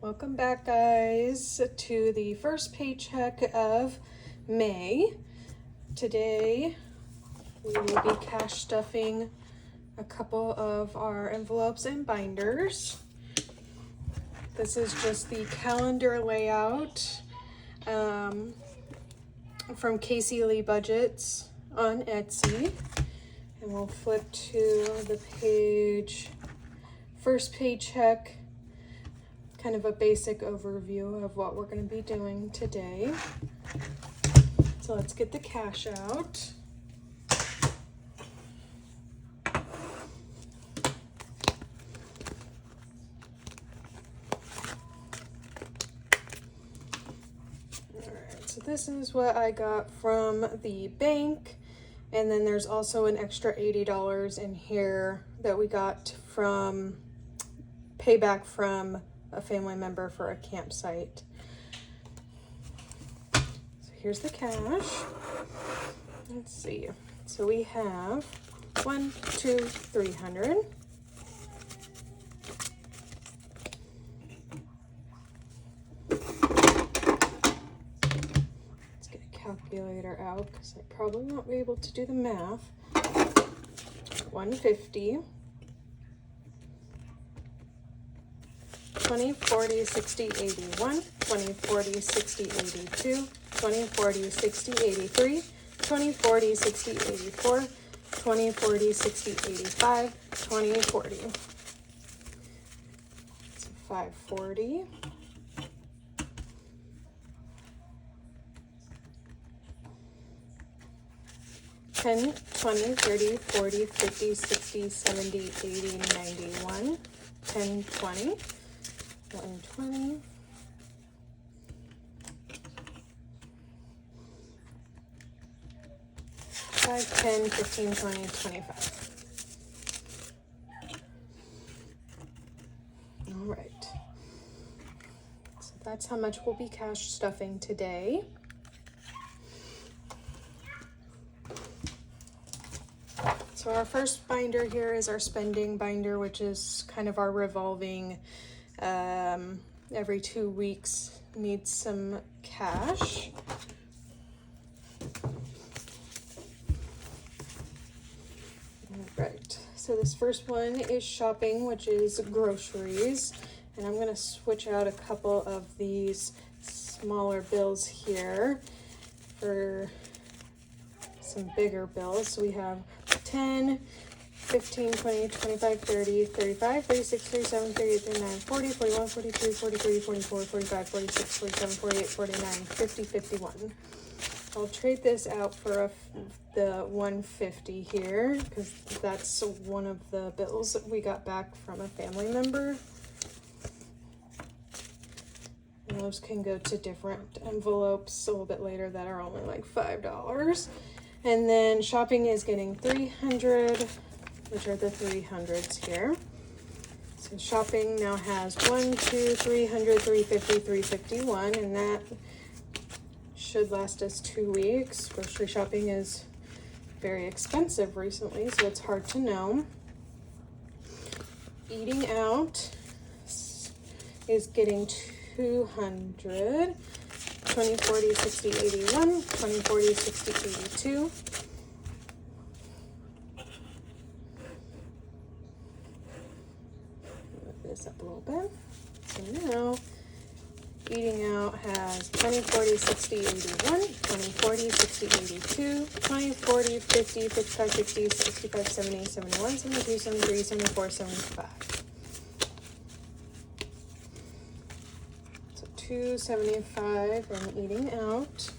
Welcome back, guys, to the first paycheck of May. Today we will be cash stuffing a couple of our envelopes and binders. This is just the calendar layout from Kaycee Leigh Budgets on Etsy. And we'll flip to the page, first paycheck, kind of a basic overview of what we're going to be doing today. So let's get the cash out. Alright, so this is what I got from the bank. And then there's also an extra $80 in here that we got from payback from a family member for a campsite. So here's the cash. Let's see. So we have 1, 2, 300. Let's get a calculator out because I probably won't be able to do the math. 150. 20, 40, 60, 81, 20, 40, 60, 82, 20, 40, 60, 83, 20, 40, 60, 84, 20, 40, 60, 85, 20, 40. So 540. $10, 20, 30, 40, 50, 60, 70, 80, 91, 10, 20. 120, 5, 10, 15, 20, 25. All right. So that's how much we'll be cash stuffing today. So our first binder here is our spending binder, which is kind of our revolving every 2 weeks needs some cash. Right, so this first one is shopping, which is groceries, and I'm going to switch out a couple of these smaller bills here for some bigger bills. So we have 10, 15, 20, 25, 30, 35, 36, 37, 38, 39, 40, 41, 42, 43, 44, 45, 46, 47, 48, 49, 50, 51. I'll trade this out for the 150 here because that's one of the bills that we got back from a family member. And those can go to different envelopes a little bit later that are only like $5. And then shopping is getting 300, which are the 300s here. So shopping now has 1, 2, 300, 350, 351, and that should last us 2 weeks. Grocery shopping is very expensive recently, so it's hard to know. Eating out is getting 200. 20, 40, 60, 81, 20, 40, 60, 82. Move this up a little bit. So now, eating out has 20, 40, 60, 81, 20, 40, 60, 82, 20, 40, 50, 55, 60, 65, 70, 71, 72, 73, 74, 75. 275 and eating out.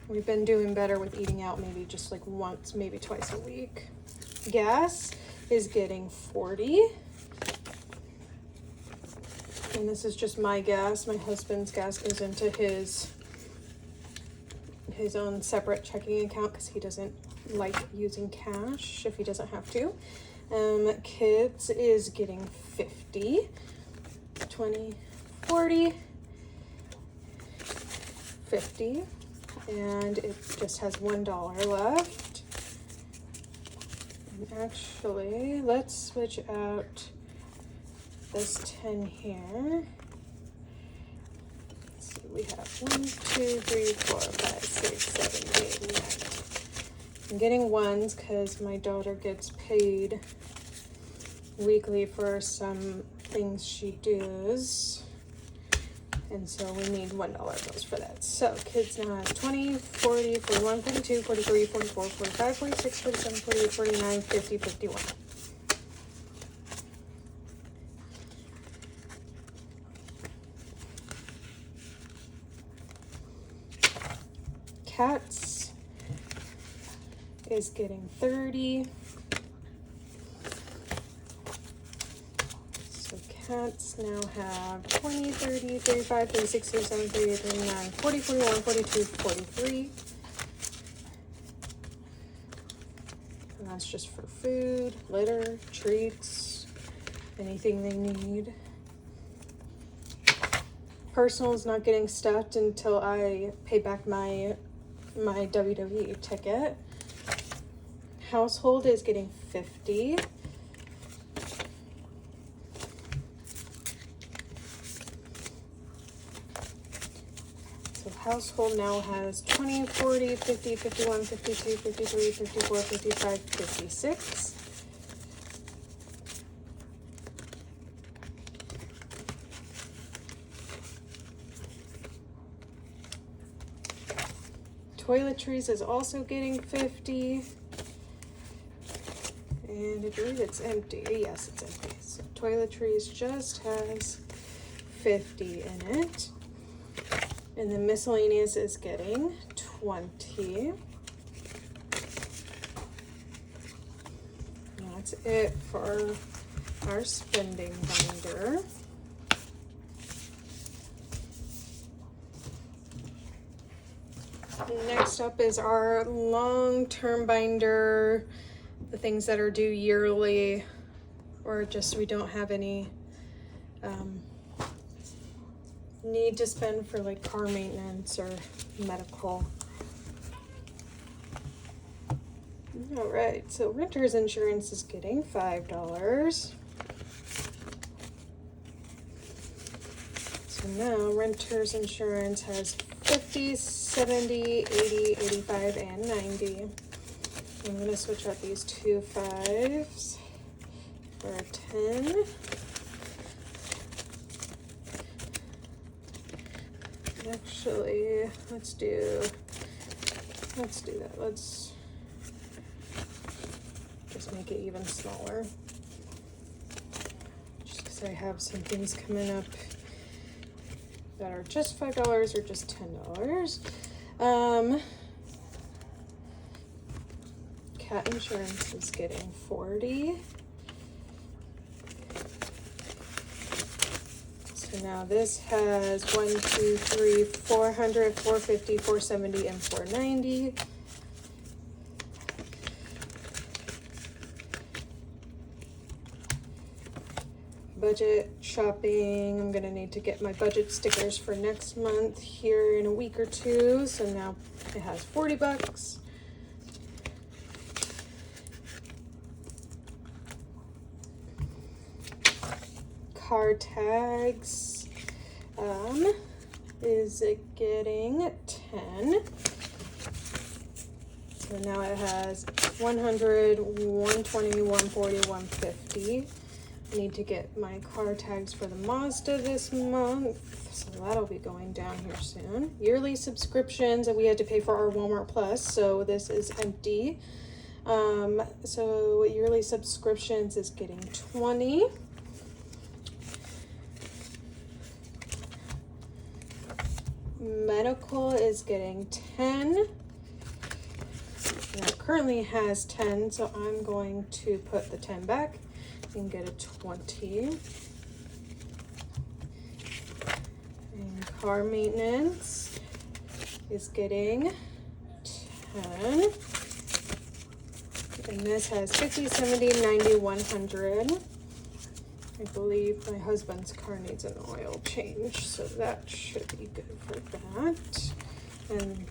We've been doing better with eating out, maybe just like once, maybe twice a week. Gas is getting 40. And this is just my gas. My husband's gas goes into his own separate checking account because he doesn't like using cash if he doesn't have to. Kids is getting 50, 20, 40, 50, and it just has $1 left. And actually, let's switch out this 10 here. So we have 1, 2, 3, 4, 5, 6, 7, 8, 9. I'm getting ones because my daughter gets paid weekly for some things she does. And so we need $1 bills for that. So kids now have 20, 40, 41, 42, 43, 44, 45, 46, 47, 48, 49, 50, 51. Cats is getting 30. So cats now have 20, 30, 35, 36, 37, 38, 39, 40, 41, 42, 43. And that's just for food, litter, treats, anything they need. Personal is not getting stuffed until I pay back my WWE ticket. Household is getting 50. So household now has 20, 40, 50, 51, 52, 53, 54, 55, 56. Toiletries is also getting 50. And I believe it's empty. Yes, it's empty. So toiletries just has 50 in it. And then miscellaneous is getting 20. And that's it for our spending binder. Next up is our long-term binder, the things that are due yearly, or just we don't have any need to spend for like car maintenance or medical. All right, so renter's insurance is getting $5. So now renter's insurance has 50, 70, 80, 85, and 90. I'm gonna switch out these two 5s for a 10. Actually, let's do that. Let's just make it even smaller. Just because I have some things coming up that are just $5 or just $10. Cat insurance is getting 40. So now this has 1, 2, 3, 400, 450, 470, and 490. Budget shopping, I'm gonna need to get my budget stickers for next month here in a week or two. So now it has $40. Car tags is getting 10. So now it has 100, 120, 140, 150. I need to get my car tags for the Mazda this month, so that'll be going down here soon. Yearly subscriptions that we had to pay for our Walmart Plus, so this is empty. So yearly subscriptions is getting 20. Medical is getting 10. Now it currently has 10, so I'm going to put the 10 back and get a 20. And car maintenance is getting 10. And this has 50, 70, 90, 100. I believe my husband's car needs an oil change, so that should be good for that. And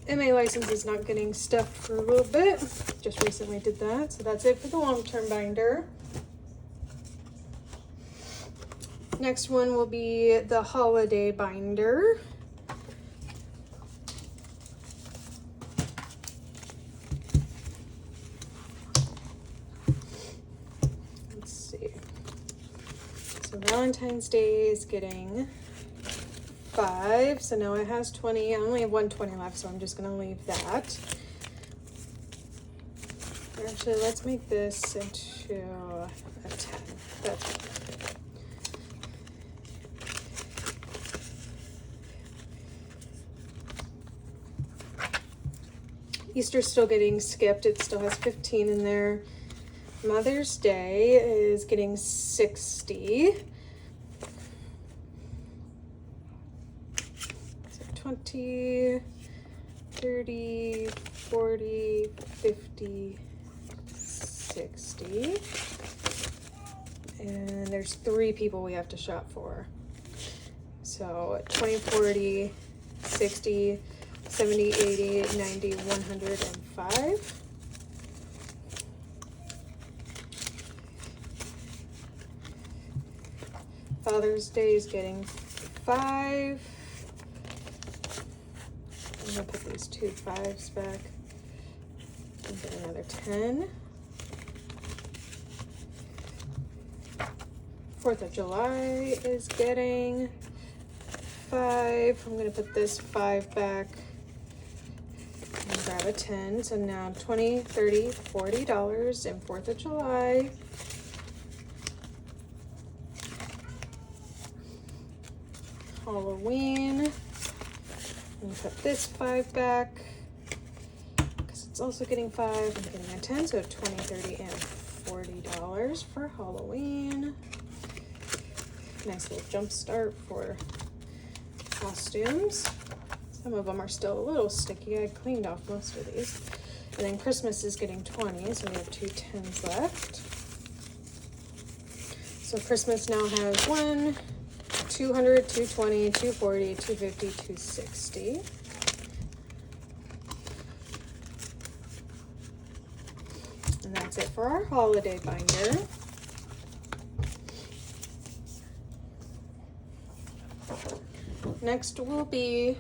MA license is not getting stuffed for a little bit. Just recently did that. So that's it for the long-term binder. Next one will be the holiday binder. Let's see. So Valentine's Day is getting 5. So now it has 20. I only have 120 left, so I'm just going to leave that. Actually, let's make this into a 10. That's Easter's still getting skipped. It still has 15 in there. Mother's Day is getting 60. So 20, 30, 40, 50, 60. And there's 3 people we have to shop for. So 20, 40, 60, 70, 80, 90, 105. Father's Day is getting 5. I'm gonna put these 2 5s back and get another 10. 4th of July is getting 5. I'm gonna put this 5 back and grab a 10. So now $20, $30, $40 in 4th of July. Halloween. I'm gonna put this 5 back because it's also getting 5. I'm getting a 10, so 20, 30, and $40 for Halloween. Nice little jump start for costumes. Some of them are still a little sticky. I cleaned off most of these. And then Christmas is getting 20, so we have 2 10s left. So Christmas now has 1, 200, 220, 240, 250, 260. And that's it for our holiday binder. Next will be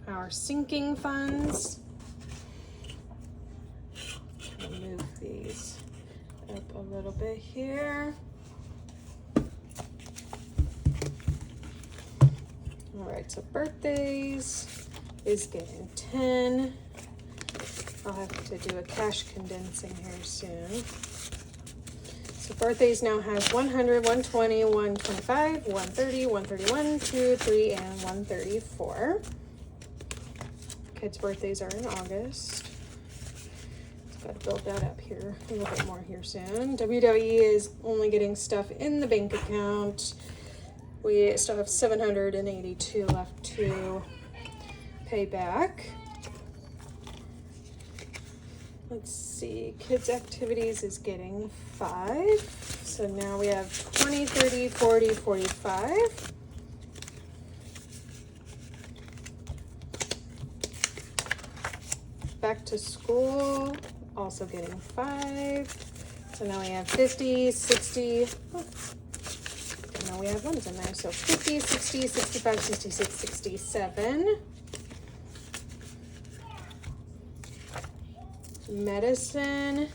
our sinking funds. I'll move these up a little bit here. All right, so birthdays is getting 10. I'll have to do a cash condensing here soon. So birthdays now has 100, 120, 125, 130, 131, 2, 3, and 134. Kids' birthdays are in August. Got to build that up here a little bit more here soon. WWE is only getting stuff in the bank account. We still have 782 left to pay back. Let's see, kids' activities is getting 5. So now we have 20, 30, 40, 45. Back to school, also getting 5. So now we have 50, 60. Oh, now we have ones in there. So 50, 60, 65, 66, 67. Medicine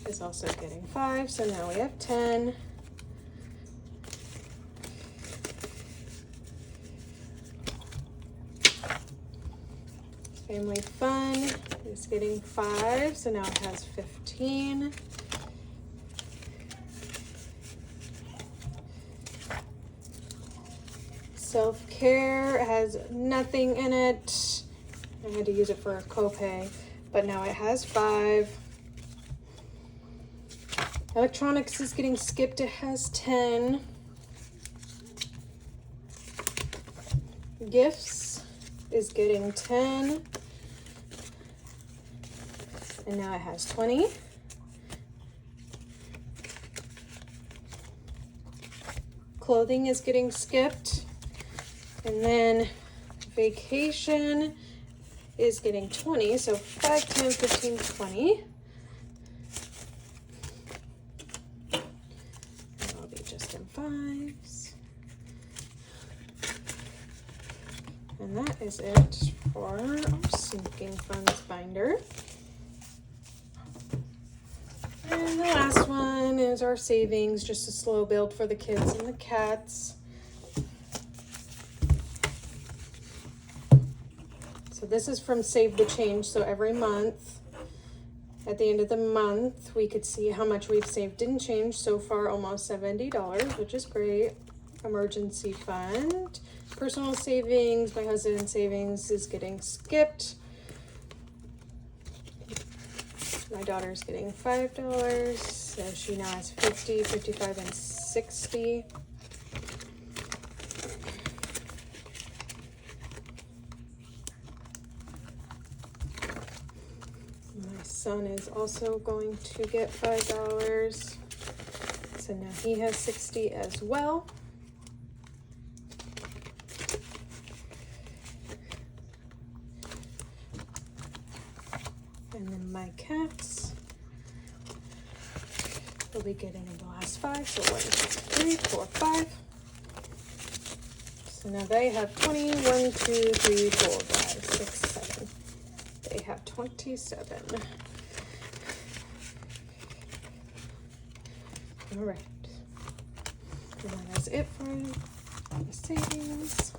is also getting 5, so now we have 10. Family fun is getting 5, so now it has 15. Self-care has nothing in it. I had to use it for a copay, but now it has 5. Electronics is getting skipped. It has 10. Gifts is getting 10. And now it has 20. Clothing is getting skipped. And then vacation is getting 20, so 5, 10, 15, 20. That'll be just in 5s. And that is it for our sinking funds binder. And the last one is our savings, just a slow build for the kids and the cats. So this is from Save the Change. So every month, at the end of the month, we could see how much we've saved in change. So far, almost $70, which is great. Emergency fund. Personal savings, my husband's savings is getting skipped. My daughter's getting $5, so she now has 50, 55, and 60. My son is also going to get $5, so now he has 60 as well. And then my cats will be getting the last 5. So 1, 2, 3, 4, 5. So now they have 20. 1, 2, 3, 4, 5, 6, 7. They have 27. All right. And that is it for the savings.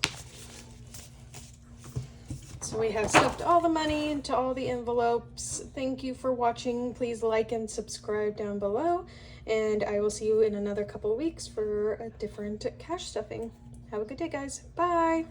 So we have stuffed all the money into all the envelopes. Thank you for watching. Please like and subscribe down below. And I will see you in another couple of weeks for a different cash stuffing. Have a good day, guys. Bye.